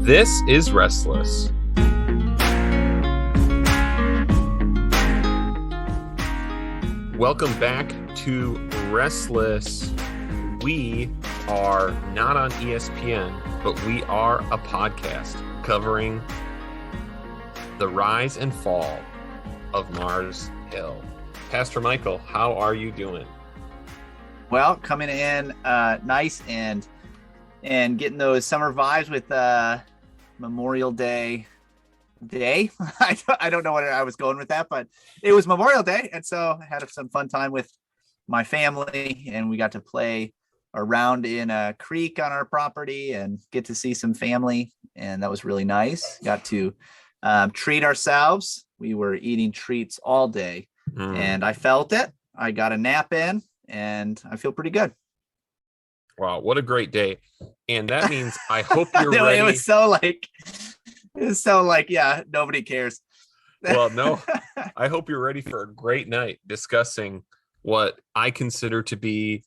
This is Restless. Welcome back to Restless. We are not on ESPN, but we are a podcast covering the rise and fall of Mars Hill. Pastor Michael, how are you doing? Well, coming in nice and getting those summer vibes with Memorial Day. I don't know what I was going with that, but it was Memorial Day, and so I had some fun time with my family, and we got to play around in a creek on our property and get to see some family, and that was really nice. Got to treat ourselves. We were eating treats all day, and I felt it. I got a nap in, and I feel pretty good. Wow, what a great day. And that means I hope you're No, ready. It was so like, yeah, nobody cares. Well, no, I hope you're ready for a great night discussing what I consider to be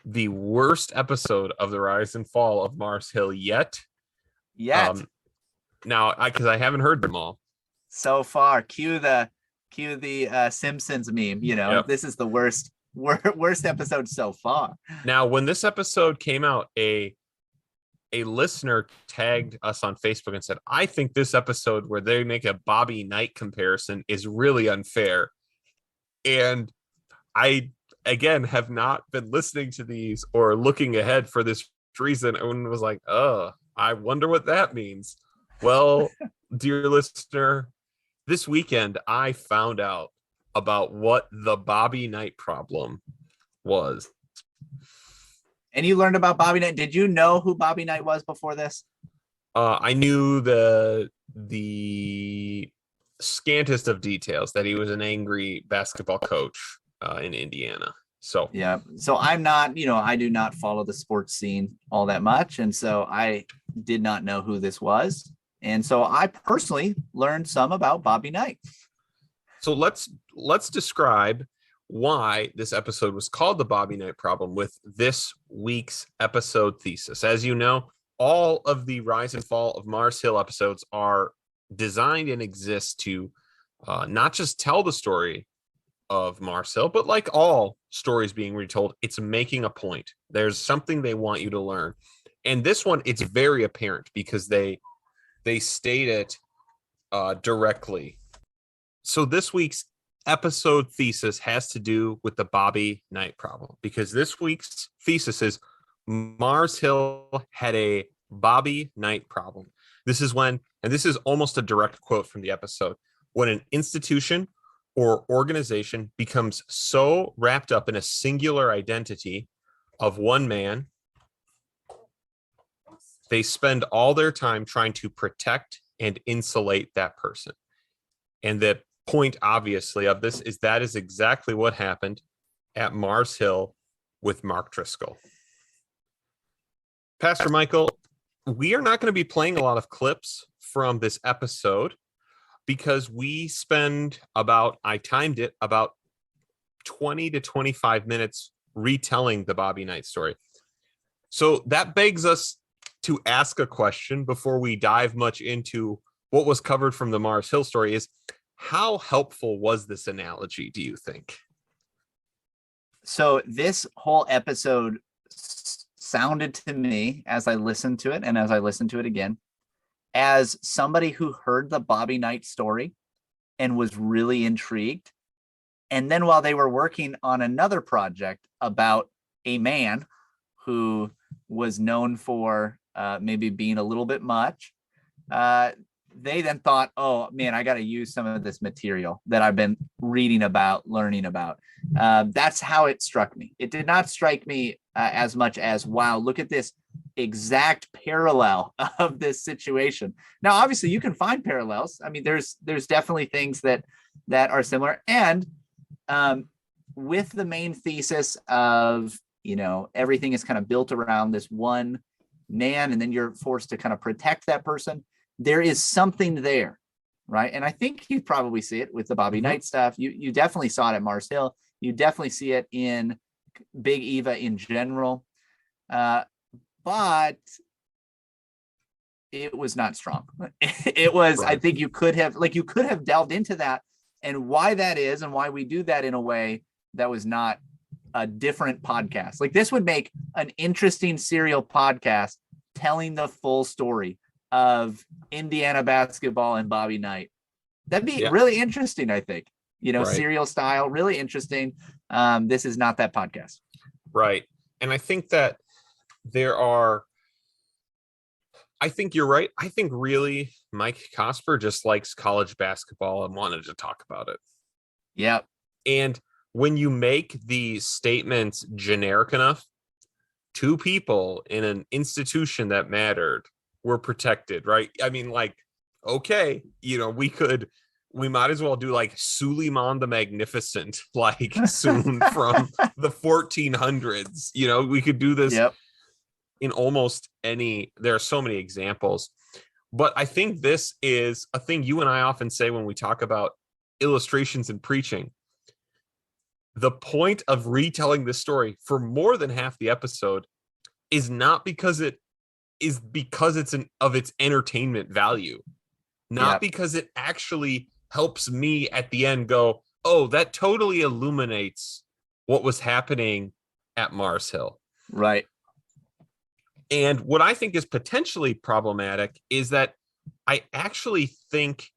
the worst episode of the rise and fall of Mars Hill yet. Now, because I haven't heard them all. So far, cue the Simpsons meme. Yep. This is the worst episode so far. Now, when this episode came out, a listener tagged us on Facebook and said, I think this episode where they make a Bobby Knight comparison is really unfair. And I, again, have not been listening to these or looking ahead for this reason, and was like, I wonder what that means. Well, dear listener, this weekend I found out about what the Bobby Knight problem was. And you learned about Bobby Knight. Did you know who Bobby Knight was before this? I knew the scantest of details, that he was an angry basketball coach in Indiana. So yeah. So I'm not, I do not follow the sports scene all that much. And so I did not know who this was. And so I personally learned some about Bobby Knight. So let's describe why this episode was called the Bobby Knight problem with this week's episode thesis. As you know, all of the rise and fall of Mars Hill episodes are designed and exist to not just tell the story of Mars Hill, but like all stories being retold, it's making a point. There's something they want you to learn. And this one, it's very apparent because they state it directly. So this week's episode thesis has to do with the Bobby Knight problem, because this week's thesis is Mars Hill had a Bobby Knight problem. This is when, and this is almost a direct quote from the episode, when an institution or organization becomes so wrapped up in a singular identity of one man, they spend all their time trying to protect and insulate that person. And the point, obviously, of this is that is exactly what happened at Mars Hill with Mark Driscoll. Pastor Michael, we are not going to be playing a lot of clips from this episode because we spend I timed it, about 20 to 25 minutes retelling the Bobby Knight story. So that begs us to ask a question before we dive much into what was covered from the Mars Hill story is, how helpful was this analogy, do you think? So this whole episode sounded to me, as I listened to it and as I listened to it again, as somebody who heard the Bobby Knight story and was really intrigued. And then while they were working on another project about a man who was known for maybe being a little bit much, they then thought, oh man, I got to use some of this material that I've been reading about, learning about. That's how it struck me. It did not strike me as much as, wow, look at this exact parallel of this situation. Now, obviously you can find parallels. I mean, there's definitely things that are similar. And with the main thesis of, everything is kind of built around this one man, and then you're forced to kind of protect that person. There is something there, right? And I think you probably see it with the Bobby Knight stuff. You definitely saw it at Mars Hill. You definitely see it in Big Eva in general. But it was not strong. It was, Right. I think you could have delved into that and why that is and why we do that in a way that was not a different podcast. Like this would make an interesting serial podcast telling the full story of Indiana basketball and Bobby Knight. That'd be really interesting, I think. Right. Serial style, really interesting. This is not that podcast. Right. And I think that I think you're right. I think really Mike Cosper just likes college basketball and wanted to talk about it. Yeah. And when you make the statements generic enough, two people in an institution that mattered were protected, right? I mean, like, okay, we might as well do like Suleiman the Magnificent, like soon from the 1400s. We could do this in almost any, there are so many examples. But I think this is a thing you and I often say when we talk about illustrations and preaching. The point of retelling this story for more than half the episode is not because it's of its entertainment value, not because it actually helps me at the end go, oh, that totally illuminates what was happening at Mars Hill. Right. And what I think is potentially problematic is that I actually think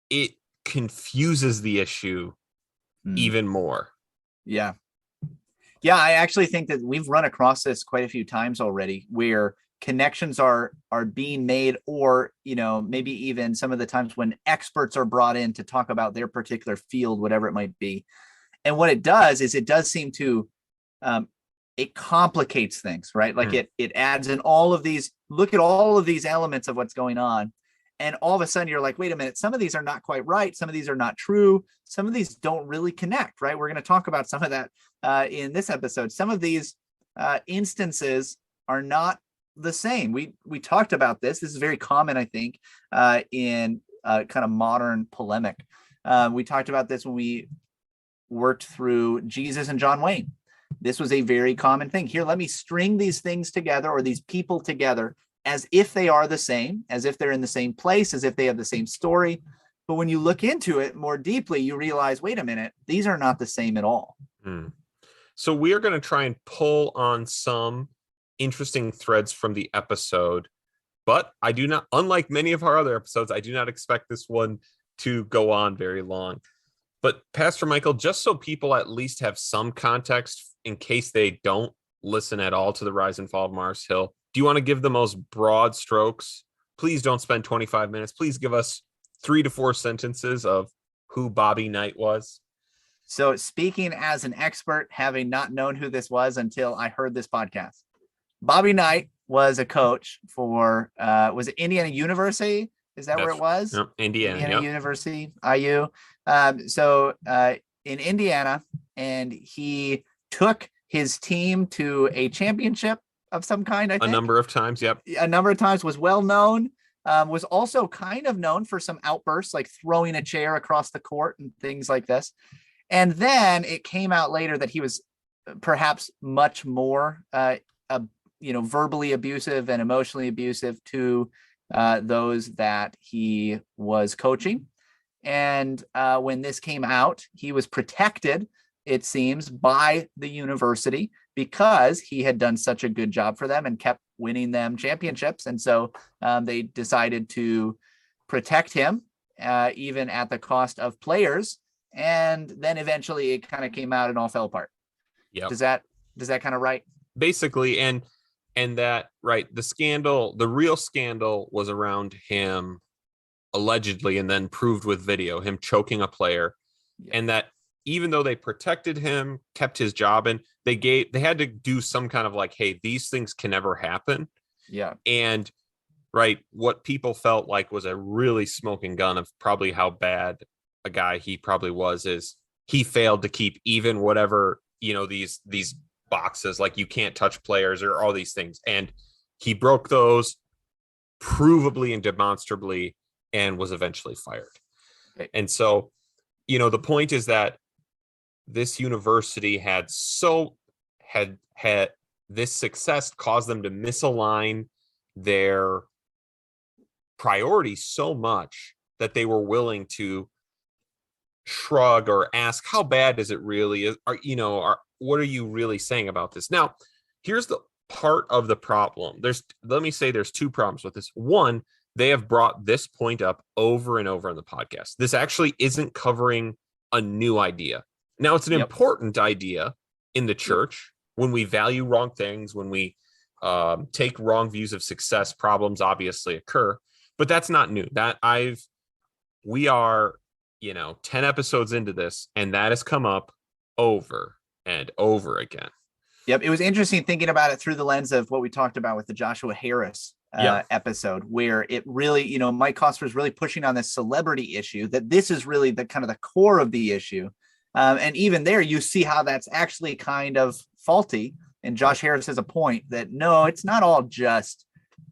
it confuses the issue even more. Yeah. Yeah, I actually think that we've run across this quite a few times already where connections are being made, or maybe even some of the times when experts are brought in to talk about their particular field, whatever it might be. And what it does is it does seem to it complicates things, right? Like it adds in all of these, look at all of these elements of what's going on, and all of a sudden you're like, wait a minute, some of these are not quite right, some of these are not true, some of these don't really connect, right? We're going to talk about some of that in this episode. Some of these instances are not the same. We talked about this. This is very common, I think, in kind of modern polemic. We talked about this when we worked through Jesus and John Wayne. This was a very common thing. Here, let me string these things together, or these people together, as if they are the same, as if they're in the same place, as if they have the same story. But when you look into it more deeply, you realize, wait a minute, these are not the same at all. So we are going to try and pull on some interesting threads from the episode, but I do not, unlike many of our other episodes, I do not expect this one to go on very long. But Pastor Michael, just so people at least have some context in case they don't listen at all to the Rise and Fall of Mars Hill, do you want to give the most broad strokes? Please don't spend 25 minutes. Please give us 3 to 4 sentences of who Bobby Knight was. So speaking as an expert, having not known who this was until I heard this podcast, Bobby Knight was a coach for, was it Indiana University? Is that where it was? Yep, Indiana University, IU. In Indiana, and he took his team to a championship of some kind, I think. A number of times, A number of times, was well known, was also kind of known for some outbursts, like throwing a chair across the court and things like this. And then it came out later that he was perhaps much more, verbally abusive and emotionally abusive to those that he was coaching. And when this came out, he was protected, it seems, by the university because he had done such a good job for them and kept winning them championships. And so they decided to protect him, even at the cost of players. And then eventually it kind of came out and all fell apart. Yeah. Does that kind of right? Basically, and that, right, the real scandal was around him allegedly, and then proved with video, him choking a player. Yeah. And that even though they protected him, kept his job, and they had to do some kind of like, hey, these things can never happen. Yeah. And right, what people felt like was a really smoking gun of probably how bad a guy he probably was, is he failed to keep even whatever, these boxes, like you can't touch players or all these things. And he broke those provably and demonstrably and was eventually fired. Okay. And so, the point is that this university had this success caused them to misalign their priority so much that they were willing to shrug or ask, how bad is it really? What are you really saying about this? Now, here's the part of the problem. Let me say there's two problems with this. One, they have brought this point up over and over in the podcast. This actually isn't covering a new idea. Now, it's an important idea in the church. When we value wrong things, when we take wrong views of success, problems obviously occur, but that's not new. We are 10 episodes into this, and that has come up over and over again. Yep. It was interesting thinking about it through the lens of what we talked about with the Joshua Harris episode, where it really, Mike Costner is really pushing on this celebrity issue, that this is really the kind of the core of the issue. And even there, you see how that's actually kind of faulty. And Josh Harris has a point that, no, it's not all just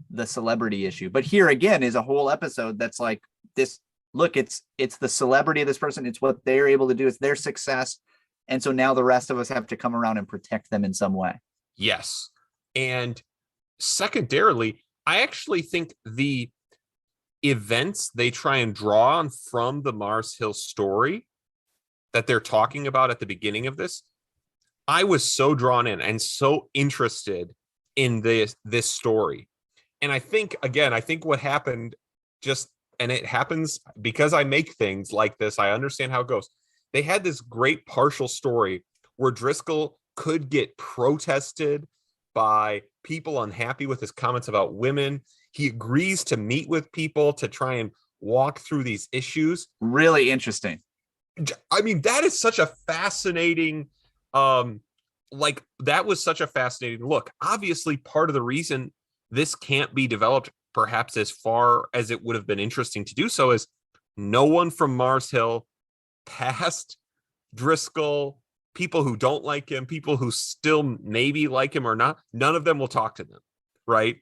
the celebrity issue. But here again is a whole episode that's like this. Look, it's the celebrity of this person. It's what they're able to do. It's their success. And so now the rest of us have to come around and protect them in some way. Yes. And secondarily, I actually think the events they try and draw on from the Mars Hill story that they're talking about at the beginning of this, I was so drawn in and so interested in this story. And I think what happened and it happens because I make things like this, I understand how it goes. They had this great partial story where Driscoll could get protested by people unhappy with his comments about women. He agrees to meet with people to try and walk through these issues. Really interesting. I mean, that is such a fascinating, that was such a fascinating look. Obviously, part of the reason this can't be developed perhaps as far as it would have been interesting to do so is no one from Mars Hill, past Driscoll, people who don't like him, people who still maybe like him or not, none of them will talk to them, right?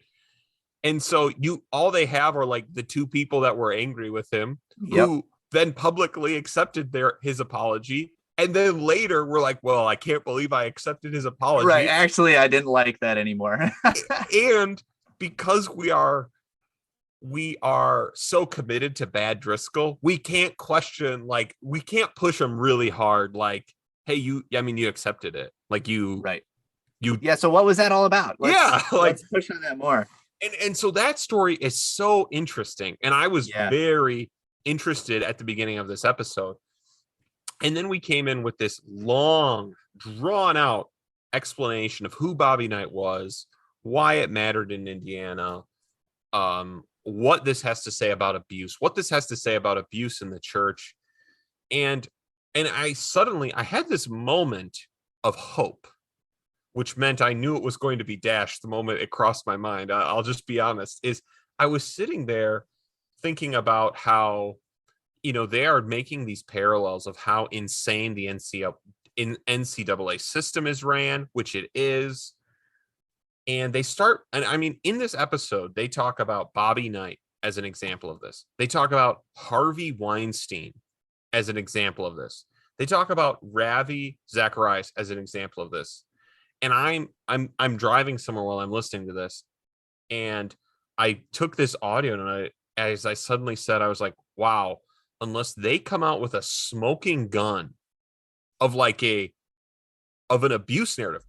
And so all they have are like the two people that were angry with him, who then publicly accepted his apology, and then later were like, well, I can't believe I accepted his apology. Right. Actually, I didn't like that anymore. And because we are so committed to bad Driscoll, we can't question, we can't push him really hard. Like, hey, you accepted it. Like So what was that all about? Let's push on that more. And so that story is so interesting. And I was very interested at the beginning of this episode. And then we came in with this long, drawn out explanation of who Bobby Knight was, why it mattered in Indiana, what this has to say about abuse, what this has to say about abuse in the church. And I had this moment of hope, which meant I knew it was going to be dashed the moment it crossed my mind. I'll just be honest, is I was sitting there thinking about how, they are making these parallels of how insane the NCAA system is ran, which it is. And in this episode, they talk about Bobby Knight as an example of this. They talk about Harvey Weinstein as an example of this. They talk about Ravi Zacharias as an example of this. And I'm driving somewhere while I'm listening to this, and I took this audio, and as I suddenly said, I was like, wow, unless they come out with a smoking gun of of an abuse narrative,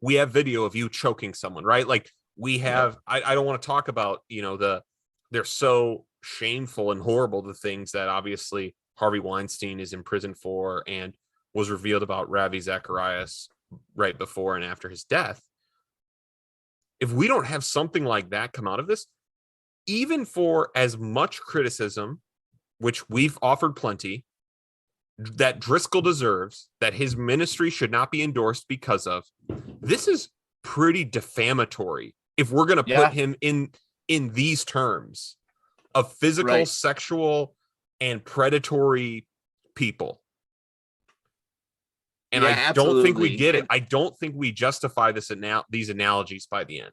we have video of you choking someone, right? Like we have, I don't want to talk about, they're so shameful and horrible, the things that obviously Harvey Weinstein is in prison for and was revealed about Ravi Zacharias right before and after his death. If we don't have something like that come out of this, even for as much criticism, which we've offered plenty, that Driscoll deserves, that his ministry should not be endorsed because of, this is pretty defamatory if we're going to put him in these terms of physical, sexual, and predatory people. And I don't think we get it. I don't think we justify these analogies by the end.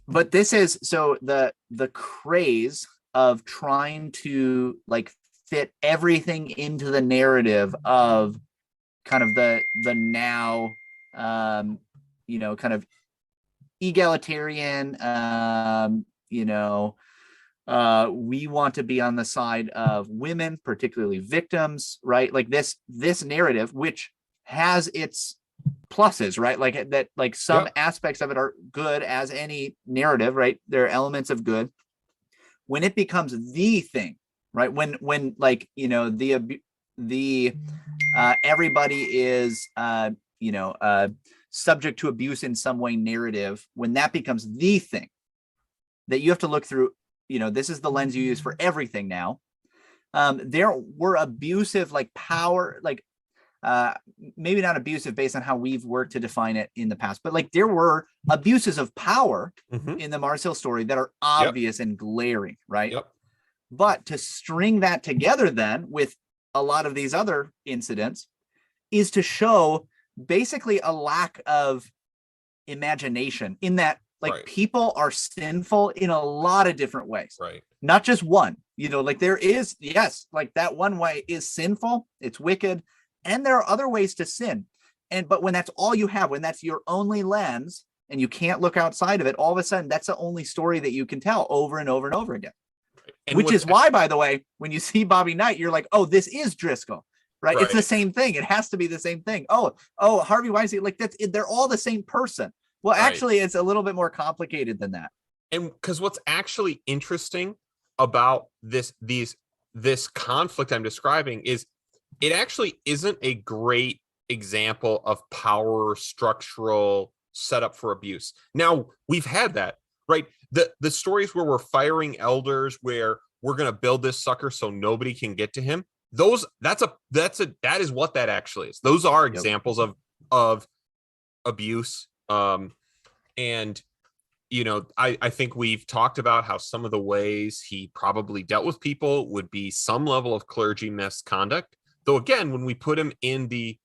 But this is so the craze of trying to fit everything into the narrative of kind of the now kind of egalitarian We want to be on the side of women, particularly victims, right? Like this narrative, which has its pluses, right? Like that, like some aspects of it are good as any narrative, right? There are elements of good. When it becomes the thing, right? When like, you know, the everybody is subject to abuse in some way narrative, when that becomes the thing that you have to look through, you know, this is the lens you use for everything now. There were abusive, like power, like maybe not abusive based on how we've worked to define it in the past, but like there were abuses of power in the Mars Hill story that are obvious and glaring, right? But to string that together then with a lot of these other incidents is to show basically a lack of imagination, in that like people are sinful in a lot of different ways, not just one, you know, like there is, yes, like that one way is sinful, it's wicked, and there are other ways to sin. But when that's all you have, when that's your only lens and you can't look outside of it, all of a sudden that's the only story that you can tell over and over and over again. Which is why, by the way, when you see Bobby Knight, you're like, oh, this is Driscoll, right? It's the same thing. It has to be the same thing. Oh, Harvey Weinstein, like that's it, they're all the same person. Well, actually, it's a little bit more complicated than that. And because what's actually interesting about this conflict I'm describing is it actually isn't a great example of power structural setup for abuse. Now, we've had that, right? The stories where we're firing elders, where we're going to build this sucker so nobody can get to him. That is what that actually is. Those are examples of abuse. And you know, I think we've talked about how some of the ways he probably dealt with people would be some level of clergy misconduct. Though again, when we put him in the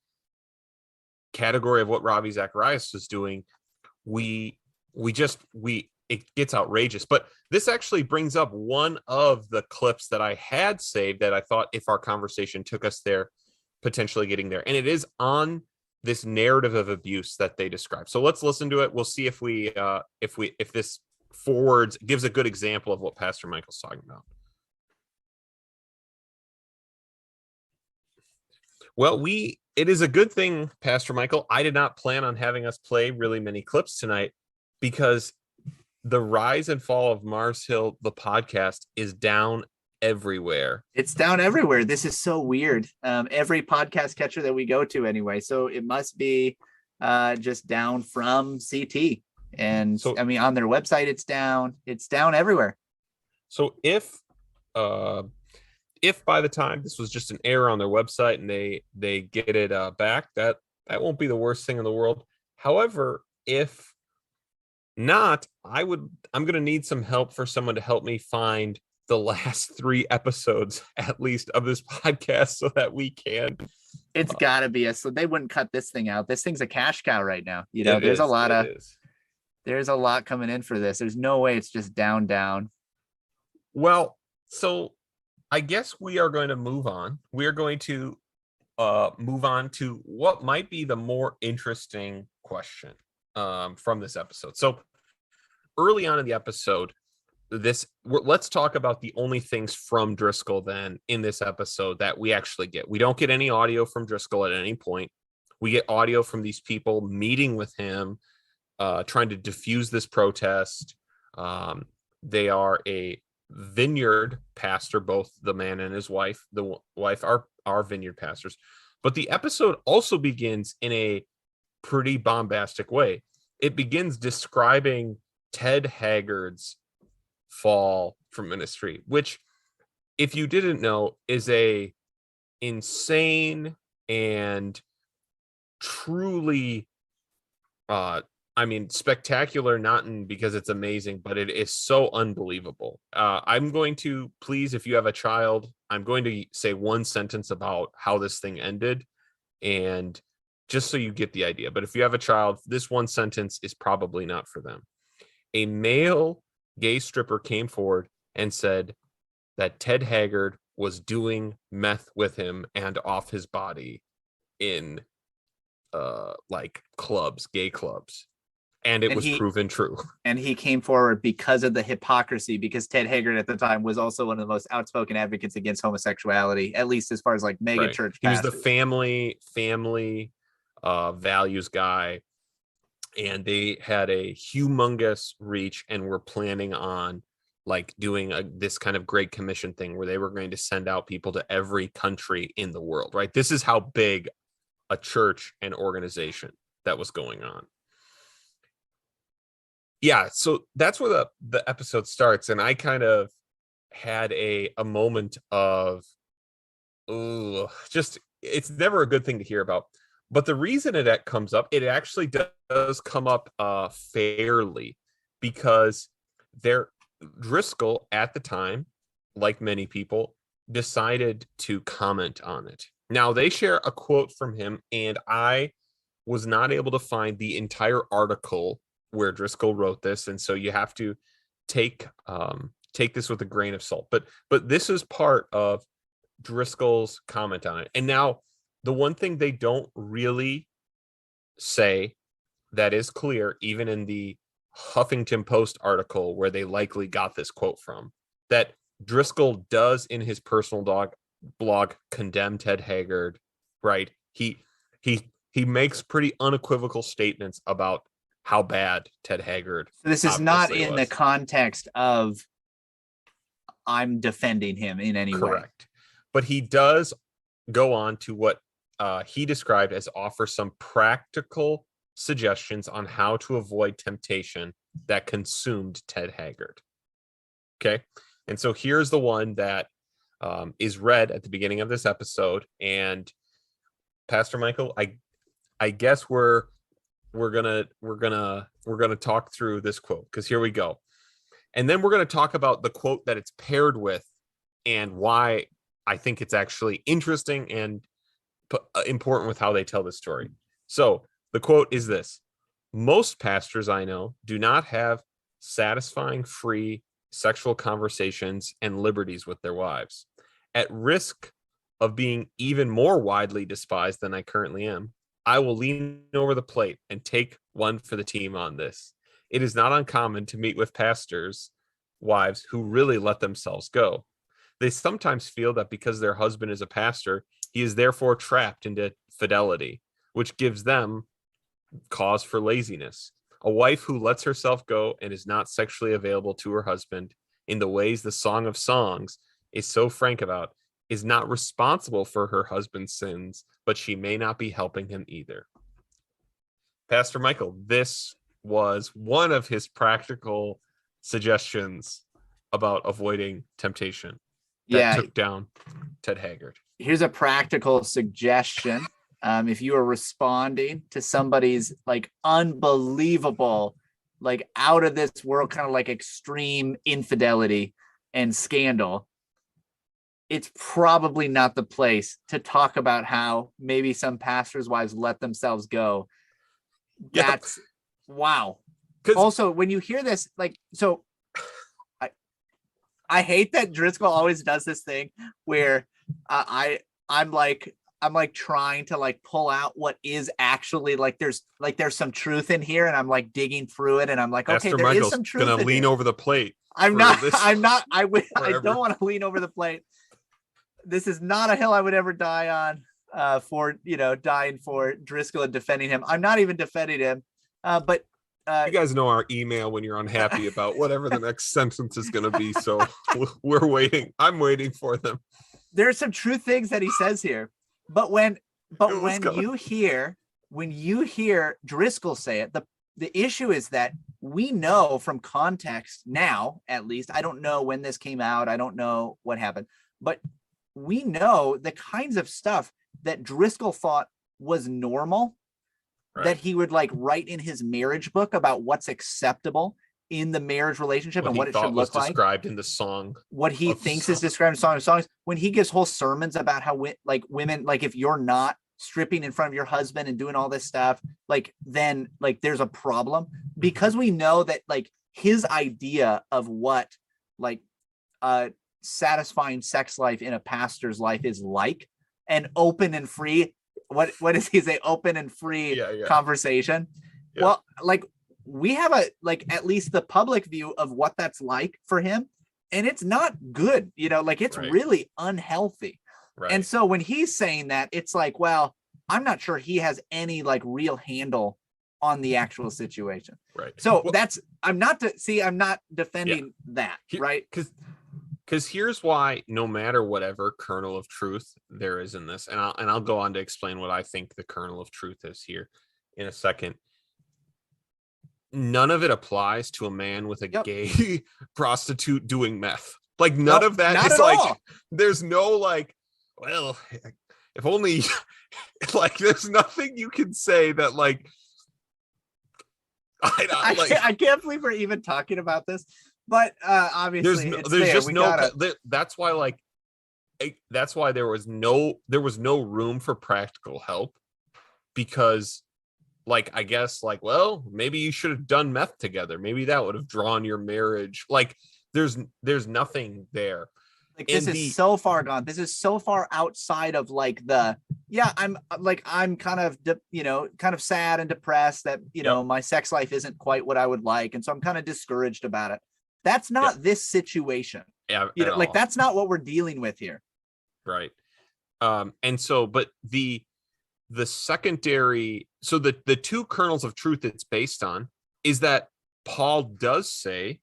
category of what Ravi Zacharias was doing, it gets outrageous. But this actually brings up one of the clips that I had saved that I thought, if our conversation took us there, potentially getting there. And it is on this narrative of abuse that they describe. So let's listen to it. We'll see if this gives a good example of what Pastor Michael's talking about. Well, it is a good thing, Pastor Michael. I did not plan on having us play really many clips tonight, because the rise and fall of Mars Hill, the podcast, is down everywhere. It's down everywhere. This is so weird. Every podcast catcher that we go to anyway. So it must be just down from CT. And so, I mean, on their website, it's down everywhere. So if by the time this was just an error on their website and they get it back, that won't be the worst thing in the world. However, if not, I'm going to need some help for someone to help me find the last 3 episodes, at least, of this podcast, so that we can. It's got to be so they wouldn't cut this thing out. This thing's a cash cow right now. You know, there's a lot coming in for this. There's no way it's just down. Well, so I guess we are going to move on. We are going to move on to what might be the more interesting question from this episode. So early on in the episode, let's talk about the only things from Driscoll then in this episode that we actually get. We don't get any audio from Driscoll at any point. We get audio from these people meeting with him, trying to diffuse this protest. They are a vineyard pastor, both the man and his wife. The wife are vineyard pastors. But the episode also begins in a pretty bombastic way. It begins describing Ted Haggard's fall from ministry, which, if you didn't know, is a insane and truly spectacular, not because it's amazing, but it is so unbelievable. I'm going to, please, if you have a child, I'm going to say one sentence about how this thing ended, and just so you get the idea. But if you have a child, this one sentence is probably not for them. A male gay stripper came forward and said that Ted Haggard was doing meth with him and off his body in like clubs, gay clubs. And it And was proven true. And he came forward because of the hypocrisy, because Ted Haggard at the time was also one of the most outspoken advocates against homosexuality, at least as far as like mega Right. church He was pastors. the family values guy, and they had a humongous reach and were planning on like doing this kind of Great Commission thing where they were going to send out people to every country in the world, right? This is how big a church and organization that was going on. Yeah, so that's where the episode starts, and I kind of had a moment of, oh, just, it's never a good thing to hear about. But the reason it comes up, it actually does come up fairly, because Driscoll at the time, like many people, decided to comment on it. Now they share a quote from him, and I was not able to find the entire article where Driscoll wrote this, and so you have to take this with a grain of salt. But this is part of Driscoll's comment on it. And now the one thing they don't really say that is clear, even in the Huffington Post article where they likely got this quote from, that Driscoll does in his personal blog condemn Ted Haggard, right? He makes pretty unequivocal statements about how bad Ted Haggard. So this is not in the context of I'm defending him in any way. Correct. But he does go on to what he described as offer some practical suggestions on how to avoid temptation that consumed Ted Haggard. Okay. And so here's the one that is read at the beginning of this episode. And Pastor Michael, I guess we're gonna talk through this quote, because here we go. And then we're going to talk about the quote that it's paired with and why I think it's actually interesting and important with how they tell the story. So the quote is this: most pastors I know do not have satisfying, free sexual conversations and liberties with their wives. At risk of being even more widely despised than I currently am, I will lean over the plate and take one for the team on this. It is not uncommon to meet with pastors' wives who really let themselves go. They sometimes feel that because their husband is a pastor, he is therefore trapped into fidelity, which gives them cause for laziness. A wife who lets herself go and is not sexually available to her husband in the ways the Song of Songs is so frank about is not responsible for her husband's sins, but she may not be helping him either. Pastor Michael, this was one of his practical suggestions about avoiding temptation that took down Ted Haggard. Here's a practical suggestion. If you are responding to somebody's like unbelievable, like out of this world, kind of like extreme infidelity and scandal, it's probably not the place to talk about how maybe some pastors' wives let themselves go. That's wow. Also, when you hear this, like, so I hate that Driscoll always does this thing where I'm like trying to like pull out what is actually like there's some truth in here, and I'm like digging through it, and I'm like, okay, there is some truth. Gonna lean over the plate. I don't want to lean over the plate. This is not a hill I would ever die on for, dying for Driscoll and defending him. I'm not even defending him. But you guys know our email when you're unhappy about whatever the next sentence is going to be. So we're waiting. I'm waiting for them. There's some true things that he says here, but when you hear Driscoll say it, the issue is that we know from context now, at least, I don't know when this came out. I don't know what happened, but we know the kinds of stuff that Driscoll thought was normal, right, that he would like write in his marriage book about what's acceptable in the marriage relationship and what it should look like. Described in the song. What he thinks is described in Song of Songs. When he gives whole sermons about how women, like if you're not stripping in front of your husband and doing all this stuff, like then like there's a problem, because we know that like his idea of what like satisfying sex life in a pastor's life is like an open and free, what does he say, open and free conversation. Well, like we have a like at least the public view of what that's like for him, and it's not good, like it's Right. really unhealthy. Right. And so when he's saying that, it's like, well, I'm not sure he has any like real handle on the actual situation. Right. So Well, I'm not defending that, right? Because here's why, no matter whatever kernel of truth there is in this, and I'll go on to explain what I think the kernel of truth is here in a second. None of it applies to a man with a gay prostitute doing meth. Like none of that is like all. There's no like, well, if only like there's nothing you can say that like I can't believe we're even talking about this, but obviously that's why that's why there was no room for practical help, because like I guess like, well, maybe you should have done meth together, maybe that would have drawn your marriage. Like there's nothing there. Like this is so far gone. This is so far outside of like I'm kind of kind of sad and depressed that my sex life isn't quite what I would like, and so I'm kind of discouraged about it. That's not this situation. Yeah, like that's not what we're dealing with here. Right. And so, but the secondary, so the two kernels of truth it's based on is that Paul does say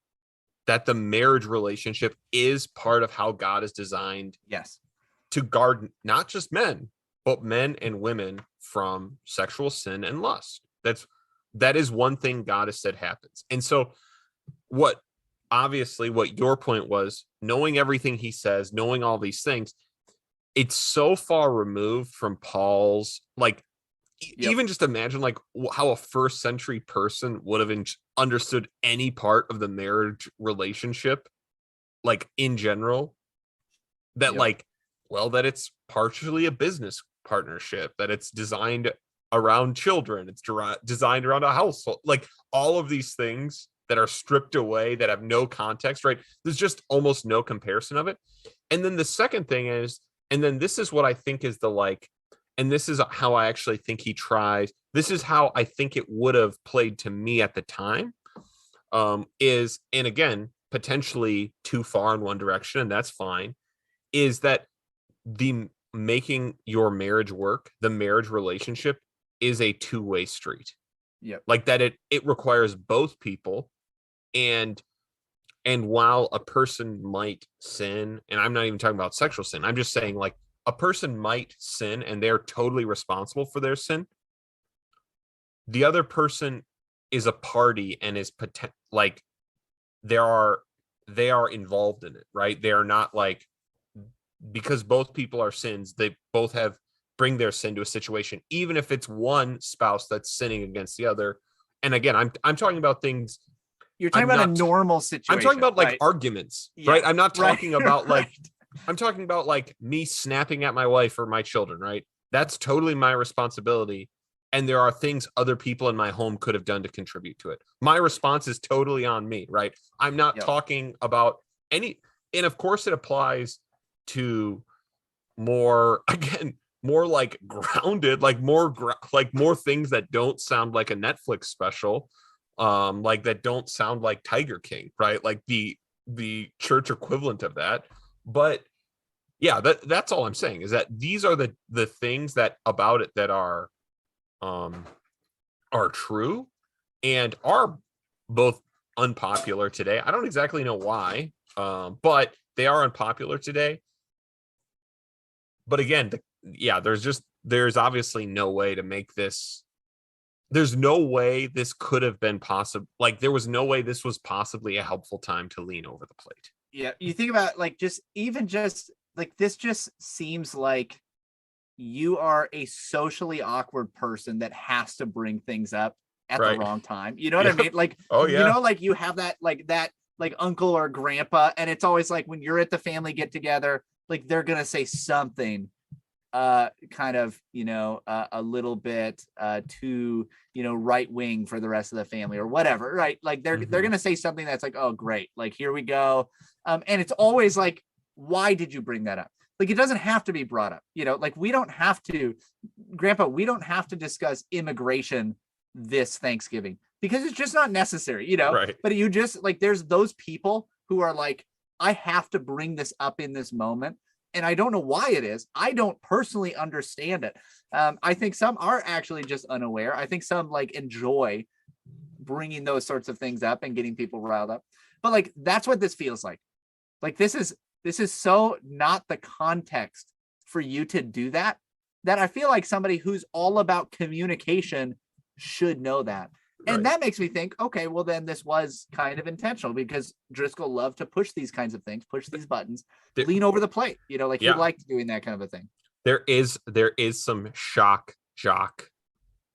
that the marriage relationship is part of how God is designed. Yes. To guard not just men, but men and women from sexual sin and lust. That is one thing God has said happens. And so what your point was, knowing everything he says, knowing all these things, it's so far removed from Paul's, like, even just imagine like how a first century person would have understood any part of the marriage relationship, like in general, that like, well, that it's partially a business partnership, that it's designed around children, it's designed around a household, like all of these things that are stripped away, that have no context, right? There's just almost no comparison of it. And then the second thing is, and then this is what I think is the like, and this is how I actually think he tries, this is how I think it would have played to me at the time, is, and again, potentially too far in one direction, and that's fine, is that the making your marriage work, the marriage relationship is a two-way street. Yeah. Like that it requires both people. And while a person might sin, and I'm not even talking about sexual sin, I'm just saying like a person might sin and they're totally responsible for their sin, the other person is a party and is like they are involved in it, right? They are not like, because both people are sins, they both bring their sin to a situation, even if it's one spouse that's sinning against the other. And again, I'm talking about things. You're talking about a normal situation. I'm talking about like arguments, right? I'm not talking about like, I'm talking about like me snapping at my wife or my children, right? That's totally my responsibility. And there are things other people in my home could have done to contribute to it. My response is totally on me, right? I'm not talking about any, and of course it applies to more like grounded, like more things that don't sound like a Netflix special, like that don't sound like Tiger King, right? Like the church equivalent of that. But yeah, that's all I'm saying, is that these are the things that about it that are true and are both unpopular today. I don't exactly know why, but they are unpopular today. But again, there's obviously no way to make this. There's no way this could have been possible. Like there was no way this was possibly a helpful time to lean over the plate. Yeah, you think about like just like this just seems like you are a socially awkward person that has to bring things up at the wrong time. You know what I mean? Like, like you have that uncle or grandpa, and it's always like when you're at the family get together, like they're going to say something kind of, a little bit too, right wing for the rest of the family or whatever, right? Like they're going to say something that's like, oh, great. Like, here we go. And it's always like, why did you bring that up? Like, it doesn't have to be brought up, like we don't have to, Grandpa, we don't have to discuss immigration this Thanksgiving. because it's just not necessary, you know. Right. But you just like, there's those people who are like, I have to bring this up in this moment, and I don't know why it is. I don't personally understand it. I think some are actually just unaware. I think some like enjoy bringing those sorts of things up and getting people riled up. But like, that's what this feels like. Like, this is so not the context for you to do that I feel like somebody who's all about communication should know that. And Right. that makes me think, okay, well then this was kind of intentional, because Driscoll loved to push these kinds of things, push these buttons, There- lean over the plate, you know, like he Yeah. liked doing that kind of a thing. There is some shock jock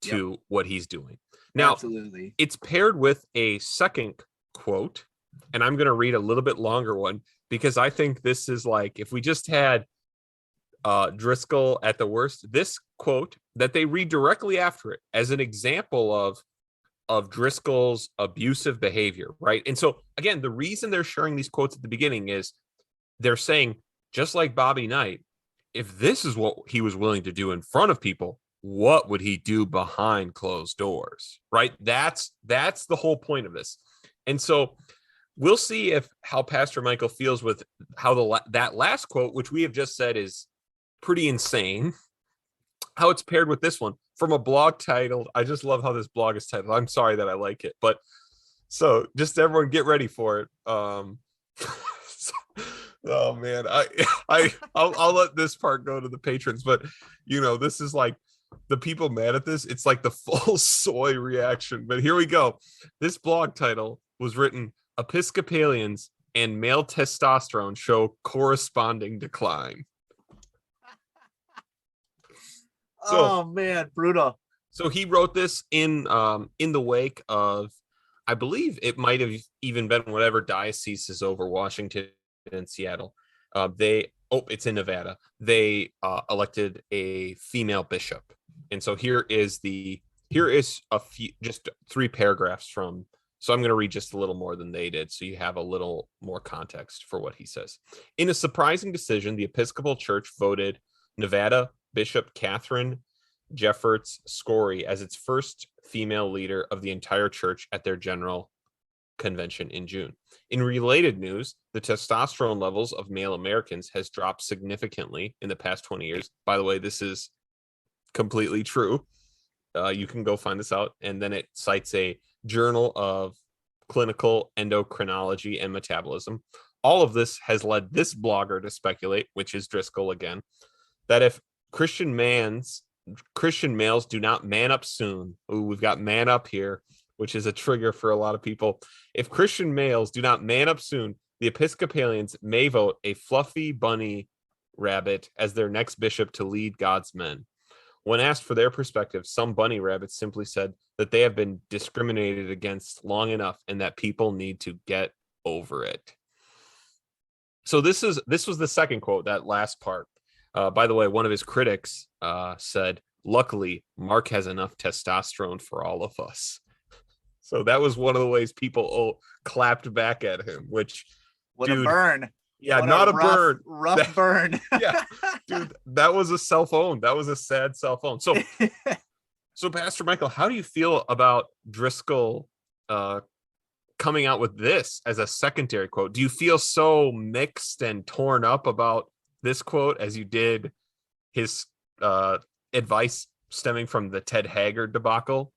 to what he's doing. Now, Absolutely. it's paired with a second quote, and I'm going to read a little bit longer one, because I think this is like, if we just had Driscoll at the worst, this quote that they read directly after it as an example of Driscoll's abusive behavior, right? And so again, the reason they're sharing these quotes at the beginning is they're saying, just like Bobby Knight, if this is what he was willing to do in front of people, what would he do behind closed doors, right? That's the whole point of this. And so we'll see if how Pastor Michael feels with how that last quote, which we have just said is pretty insane, how it's paired with this one from a blog titled, I just love how this blog is titled. I'm sorry that I like it, but so just everyone get ready for it. Oh man, I'll let this part go to the patrons, but you know, this is like the people mad at this. It's like the full soy reaction, but here we go. This blog title was written, Episcopalians and male testosterone show corresponding decline. So, oh man, brutal. So he wrote this in the wake of, I believe it might have even been whatever diocese is over Washington and Seattle. It's in Nevada. They elected a female bishop, and so here is a few, just 3 paragraphs from. So I'm going to read just a little more than they did, so you have a little more context for what he says. In a surprising decision, the Episcopal Church voted Nevada Bishop Catherine Jeffords Scory as its first female leader of the entire church at their general convention in June. In related news, the testosterone levels of male Americans has dropped significantly in the past 20 years. By the way, this is completely true. You can go find this out. And then it cites a Journal of Clinical Endocrinology and Metabolism. All of this has led this blogger to speculate, which is Driscoll again, that if Christian males do not man up soon. Ooh, we've got man up here, which is a trigger for a lot of people. If Christian males do not man up soon, the Episcopalians may vote a fluffy bunny rabbit as their next bishop to lead God's men. When asked for their perspective, some bunny rabbits simply said that they have been discriminated against long enough and that people need to get over it. So this was the second quote, that last part. By the way, one of his critics said, luckily, Mark has enough testosterone for all of us. So that was one of the ways people clapped back at him, which... What a burn. Yeah, what not a rough, burn. Rough burn. Yeah, dude, that was a self-own. That was a sad self-own. So Pastor Michael, how do you feel about Driscoll coming out with this as a secondary quote? Do you feel so mixed and torn up about this quote as you did his advice stemming from the Ted Haggard debacle?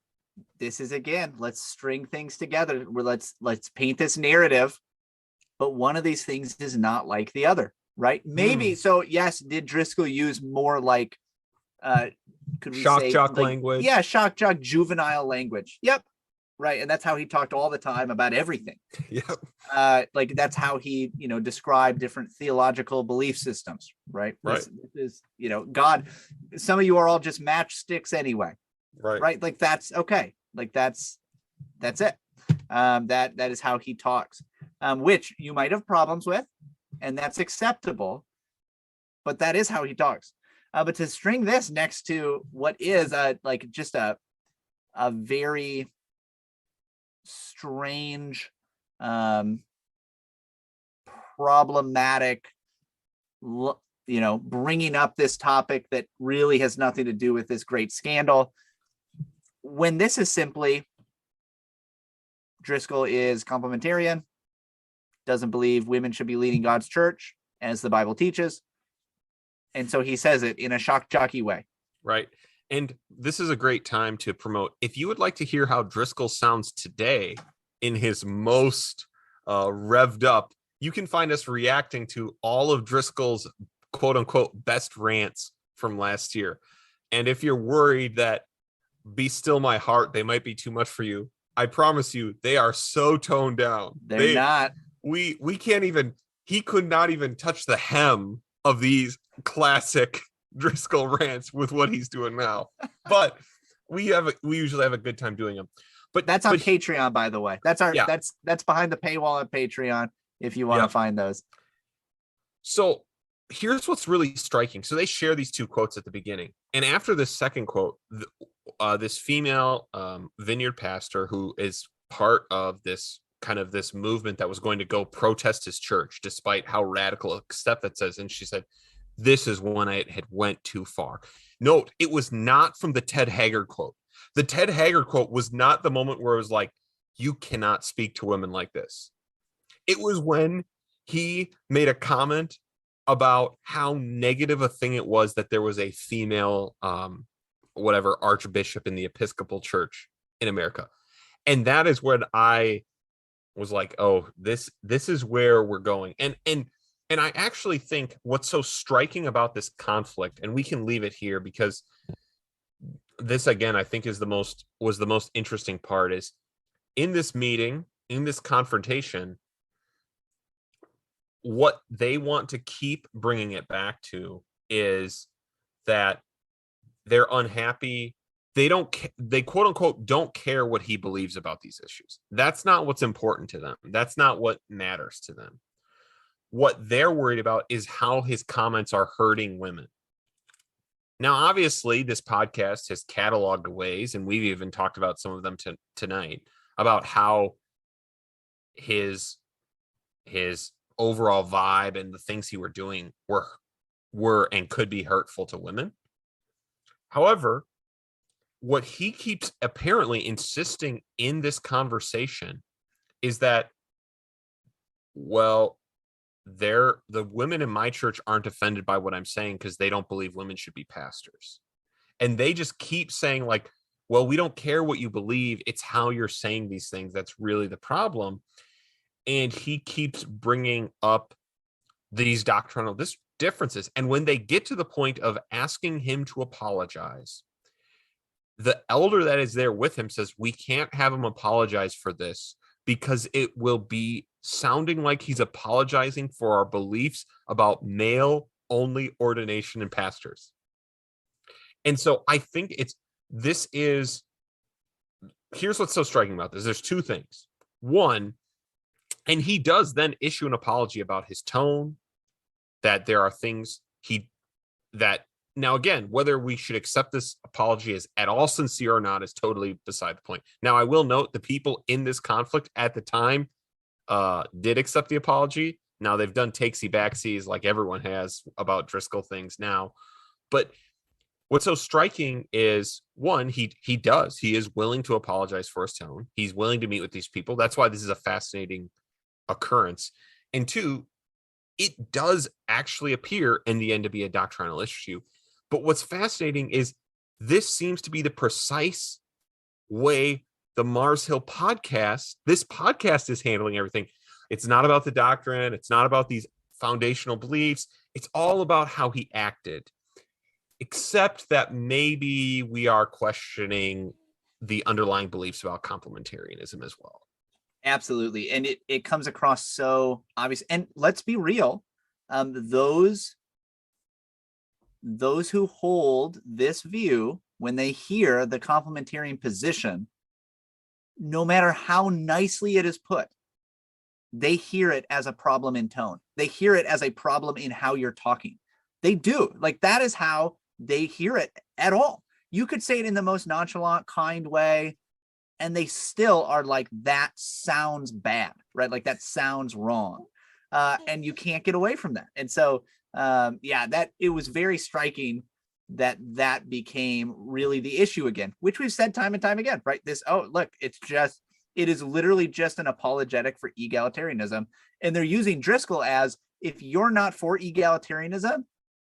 This is, again, let's string things together. Let's paint this narrative, but one of these things is not like the other, right? Maybe. So yes, did Driscoll use more like could we shock say jock like, language? Yeah, shock jock juvenile language. Yep. Right. And that's how he talked all the time about everything. Yep. Like that's how he, described different theological belief systems. Right. Right. This is, God, some of you are all just matchsticks anyway. Right. Right. Like that's okay. Like that's it. That is how he talks, which you might have problems with, and that's acceptable, but that is how he talks. But to string this next to what is just a very strange, problematic, bringing up this topic that really has nothing to do with this great scandal, when this is simply Driscoll is complementarian, doesn't believe women should be leading God's church, as the Bible teaches. And so he says it in a shock jockey way. Right. And this is a great time to promote. If you would like to hear how Driscoll sounds today in his most revved up, you can find us reacting to all of Driscoll's quote unquote best rants from last year. And if you're worried that Be Still My Heart, they might be too much for you, I promise you, they are so toned down. They're not. We can't even, he could not even touch the hem of these classic Driscoll rants with what he's doing now. But we usually have a good time doing them. But that's on Patreon, by the way. That's that's behind the paywall at Patreon if you want to find those. So here's what's really striking. So they share these two quotes at the beginning. And after this second quote, this female vineyard pastor who is part of this kind of this movement that was going to go protest his church, despite how radical a step that says. And she said, this is when I had went too far. Note, it was not from the Ted Haggard quote. The Ted Haggard quote was not the moment where it was like, you cannot speak to women like this. It was when he made a comment about how negative a thing it was that there was a female, archbishop in the Episcopal Church in America. And that is when I was like, oh, this is where we're going. And I actually think what's so striking about this conflict, and we can leave it here because this, again, I think was the most interesting part, is in this meeting, in this confrontation, what they want to keep bringing it back to is that they're unhappy. They quote unquote don't care what he believes about these issues. That's not what's important to them. That's not what matters to them. What they're worried about is how his comments are hurting women. Now, obviously, this podcast has cataloged ways, and we've even talked about some of them tonight, about how his overall vibe and the things he were doing were and could be hurtful to women. However, what he keeps apparently insisting in this conversation is that, well, the women in my church aren't offended by what I'm saying because they don't believe women should be pastors. And they just keep saying, like, well, we don't care what you believe. It's how you're saying these things that's really the problem. And he keeps bringing up these doctrinal differences. And when they get to the point of asking him to apologize, the elder that is there with him says, we can't have him apologize for this because it will be sounding like he's apologizing for our beliefs about male only ordination in pastors. And so I think here's what's so striking about this. There's two things. One, and he does then issue an apology about his tone, that there are things now, again, whether we should accept this apology as at all sincere or not is totally beside the point. Now, I will note the people in this conflict at the time did accept the apology. Now, they've done takesy backsies like everyone has about Driscoll things now. But what's so striking is, one, he is willing to apologize for his tone. He's willing to meet with these people. That's why this is a fascinating occurrence. And two, it does actually appear in the end to be a doctrinal issue. But what's fascinating is this seems to be the precise way the Mars Hill this podcast is handling everything. It's not about the doctrine. It's not about these foundational beliefs. It's all about how he acted, except that maybe we are questioning the underlying beliefs about complementarianism as well. Absolutely. And it comes across so obvious. And let's be real. Those who hold this view, when they hear the complementarian position, no matter how nicely it is put, they hear it as a problem in tone. They hear it as a problem in how you're talking. They do. Like, that is how they hear it at all. You could say it in the most nonchalant, kind way, and they still are like, that sounds bad, right? Like, that sounds wrong. And you can't get away from that. And so, that it was very striking that became really the issue again, which we've said time and time again, right? This, oh, look, it's It is literally just an apologetic for egalitarianism. And they're using Driscoll as, if you're not for egalitarianism,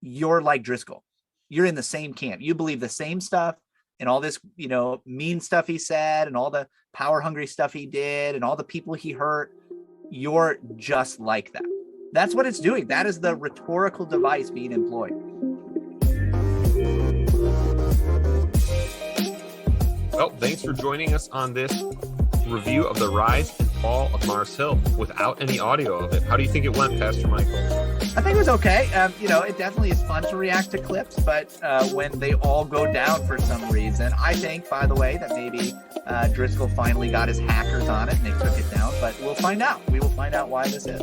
you're like Driscoll. You're in the same camp. You believe the same stuff and all this, mean stuff he said and all the power hungry stuff he did and all the people he hurt. You're just like that. That's what it's doing. That is the rhetorical device being employed. Well, thanks for joining us on this review of the rise and fall of Mars Hill without any audio of it. How do you think it went, Pastor Michael? I think it was okay. It definitely is fun to react to clips, but when they all go down for some reason, I think, by the way, that maybe Driscoll finally got his hackers on it and they took it down, but we'll find out. We will find out why this is.